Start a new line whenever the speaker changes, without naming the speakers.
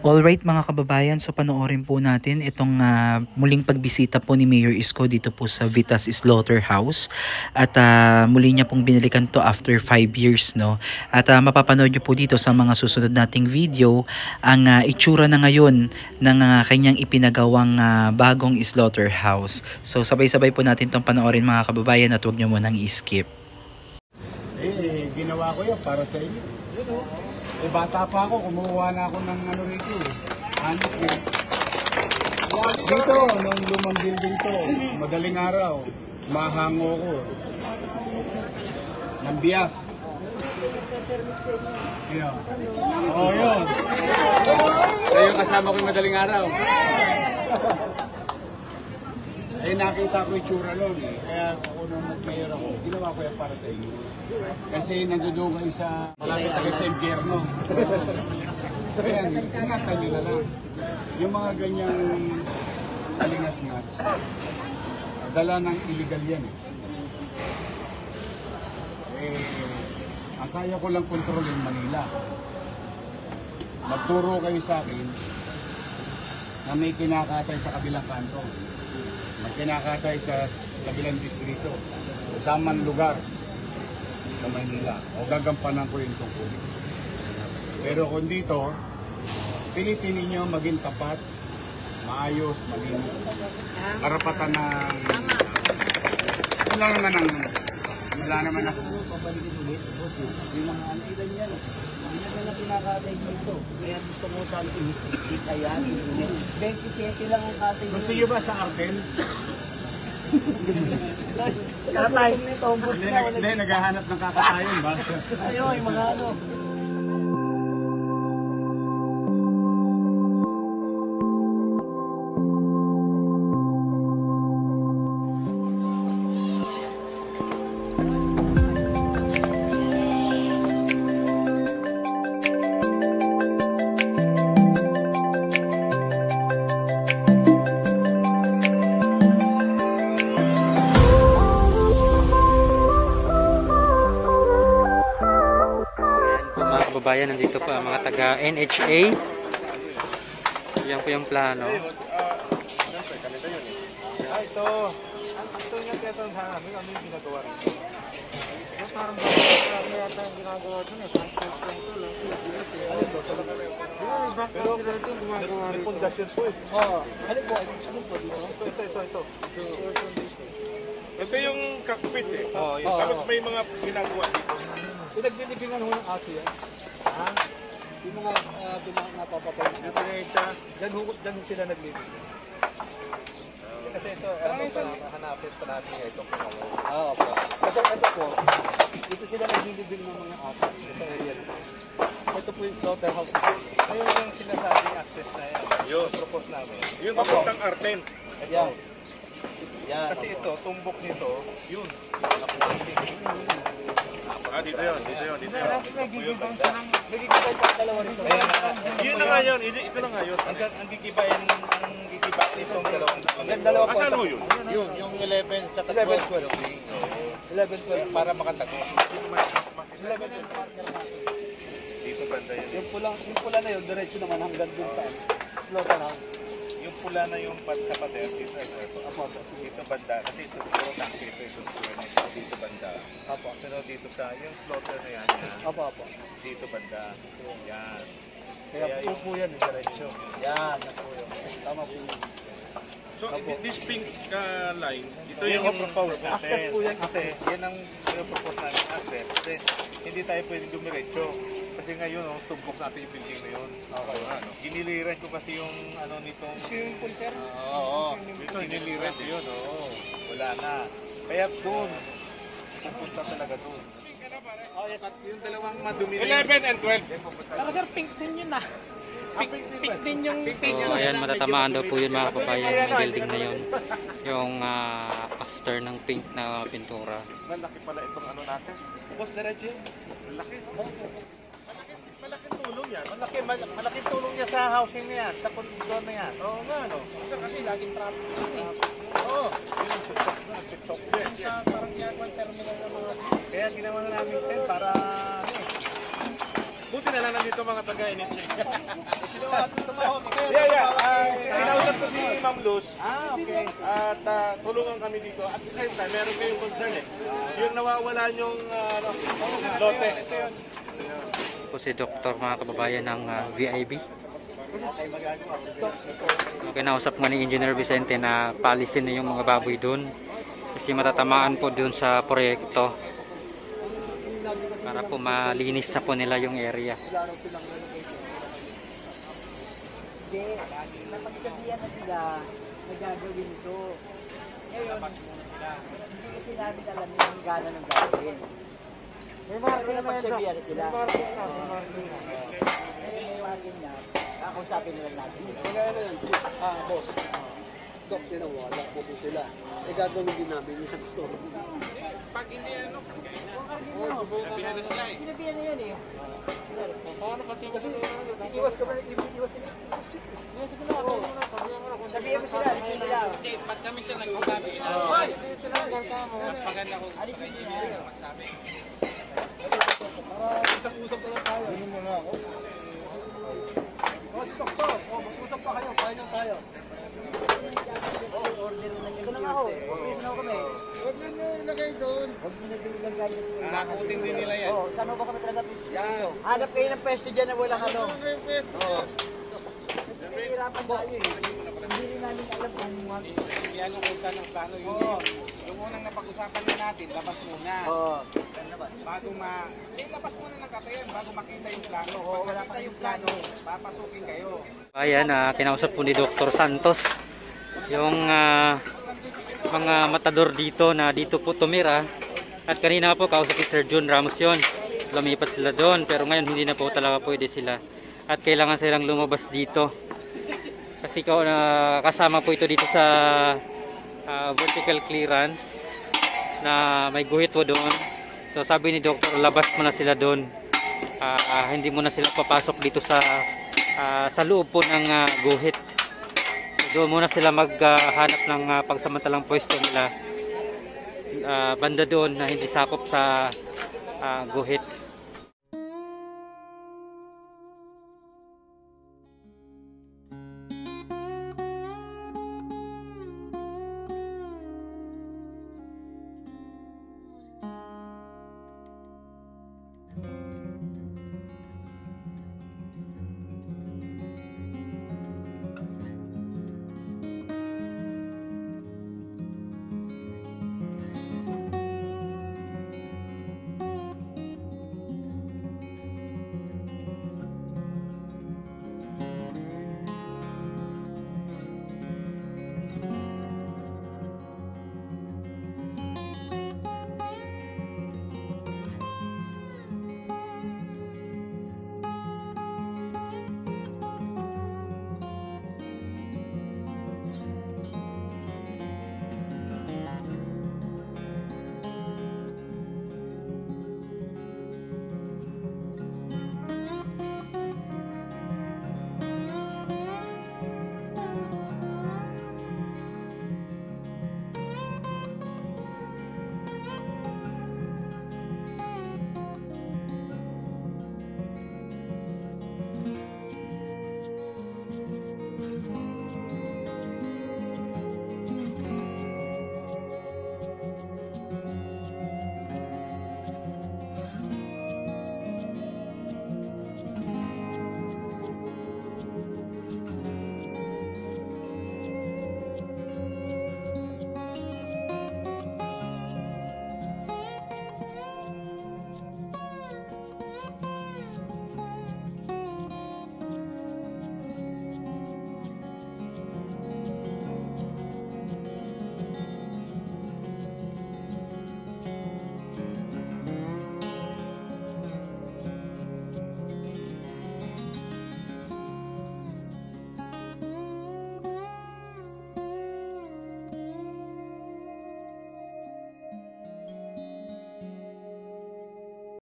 Alright mga kababayan, so panoorin po natin itong muling pagbisita po ni Mayor Isko dito po sa Vitas Slaughterhouse. At muli niya pong binalikan to after 5 years, no? At mapapanood niyo po dito sa mga susunod nating video ang itsura na ngayon ng kanyang ipinagawang bagong slaughterhouse. So sabay-sabay po natin itong panoorin mga kababayan at huwag niyo munang i-skip.
Ginawa ko yan para sa inyo. Bata pa ako, kumuha na ako ng ano rito. Dito, nung lumang building to, madaling araw, mahango ko. Ng bias. Sino? Oo, yun. Kaya yung kasama ko yung madaling araw. Nakita ko yung tsura nun eh. Kaya kung nung mag-mayor ako, ginawa ko yan para sa inyo. Kasi nandudugay sa malapit sa impyerno. Kaya ingatan nyo na lang. Yung mga ganyang kalingas-ngas, dala ng illegal yan eh. Ang kaya ko lang kontrolin Manila. Magturo kayo sa akin na may kinakatay sa kabilang kanto. Magkinakatay sa kabilang distrito, sa man lugar sa Manila, o gagampanan ko yung tungkulin. Pero kung dito, pilitin ninyo maging tapat, maayos, maging karapatan ng wala naman ako pabalikin ulit. Yung mga ilan yan, hindi na kinakatay dito. Kaya gusto mo tayo ikita yan. 27 lang ang katay. Gusto nyo ba sa Arden? Katay. Hindi, naghahanap ng kakatayon ba? Ayun, yung mga ano.
Kababayan, nandito pa mga taga NHA. Yan po yung plano.
Ito niya kaya ito hanapin kami yung ginagawa rin. Parang yata yung ginagawa dun eh. Pero may pundasyon po eh. Alin po? Ito.
Ito yung cockpit eh. Tapos may mga ginagawa dito.
Pinaglilibingan ho ng aso yan. Yung mga napapatay. Diyan sila naglibing. Kasi ito, hanapin pa natin ito po ngayon. Po. Kasi ito po, dito sila naglilibing ng mga aso sa area nito. Ito po yung slaughterhouse. Ayun yung sinasabing access na yan. Yung propose namin.
Yung papuntang Arden.
Yan. Kasi ito, tumbok nito, yun.
Dito yun.
Nagigibay pa dalawa rito.
Yun na nga yun. Ito na nga yun.
Ang gigibay nitong dalawang.
Asan mo yun?
Yun, yung 11 at 12. 11-12 para makatago. 11-12.
Dito banda yun.
Yung pula na yun, diretso naman hanggang dun sa slaughterhouse.
Yung pula na yung sa pader, dito banda. Kasi ito siguro tangke ito. Dito banda. Pero dito sa yung slaughter na yan. Dito banda. Yan.
Kaya po yan, diretso. Yan, tama po yun.
So this pink line, ito
yung
yung
propose natin.
access po yan
kasi yan ang propose natin access. Kasi hindi tayo pwedeng dumiretso. Kasi ngayon, tumbok natin yung building na yun. Giniliran ko kasi yung ano nitong swimming pool, sir? Dito, giniliran ko yun. Wala na. Kaya doon, pupunta talaga doon. Yung dalawang madumi na
11 and 12.
Pero sir, pink din yun ah. Pink din yung face
So, ayan, matatamaan daw po yun mga kababayan, yung building na yun. Yung after ng pink na pintura.
Malaki pala itong ano natin.
Boss, diretso yun.
Malaki. Malaking tulong yan.
Malaking tulong niya sa housing na yan, sa condo na yan. Oo nga, no?
kasi laging traffic natin.
Oo. TikTok din.
Parang yan, terminal ng mga...
Kaya ginawa na namin tent para...
Buti na lang nandito mga taga-NHA.
Tumaas
kilos. Okay. At tulungan kami dito. At the same time, meron kayong concern eh. Yung nawawala yung lote.
Po si Doktor, mga kababayan ng VIB. Kinausap nga ni Engineer Vicente na paalisin na yung mga baboy doon kasi matatamaan po doon sa proyekto para po malinis na po nila yung area.
Hindi, napagsabihan na sila na gagawin ito. Ngayon, hindi kasi namin alam yung gana ng gagawin. May marking na napagsabihan na sila. May marking na. Kakausapin nila natin.
Kaya na yan, boss. Dok, tinawala po po sila. Gagawin din namin yung store.
Pag hindi ano,
Sinabihan na sila eh. Sinabihan na yan eh.
Kasi iwas ka ba? Iwas ka na?
Sabihin mo sila, alisin nila.
Kasi pag kami siya nagsasabi, mas maganda kung
Alisin nila.
para isang-usap na lang tayo. Ganun muna ako. Stop. Mag-usap pa kayo. Kaya nyo tayo.
Order na nyo. Ito na ako. Order na ako kami.
Huwag nyo ilagay doon.
Huwag nyo na ilagay yung store.
nakutin din nila yan.
Oo, saan ba kami talaga gusto? Hanap kayo ng pwesto dyan na walang ano. Oo. Kasi nahihirapan tayo eh. Hindi rin namin alam kung
Ano kung saan ang plano yun. Yung unang napag-usapan na natin, labas muna.
Oo.
Bago labas muna ng katayan bago makita yung plano. Pag makita yung plano, papasukin kayo.
Ayan, kinausap po ni Dr. Santos yung mga matador dito na dito po tumira. At kanina po kausap ni Sir John Ramos yun. Lumipat sila doon pero ngayon hindi na po talaga pwede sila. At kailangan silang lumabas dito. Kasi kasama po ito dito sa vertical clearance na may guhit po doon. So sabi ni Doktor, labas mo na sila doon. Hindi mo na sila papasok dito sa loob po ng guhit. So, doon muna sila maghanap ng pagsamantalang pwesto nila banda doon na hindi sakop sa guhit.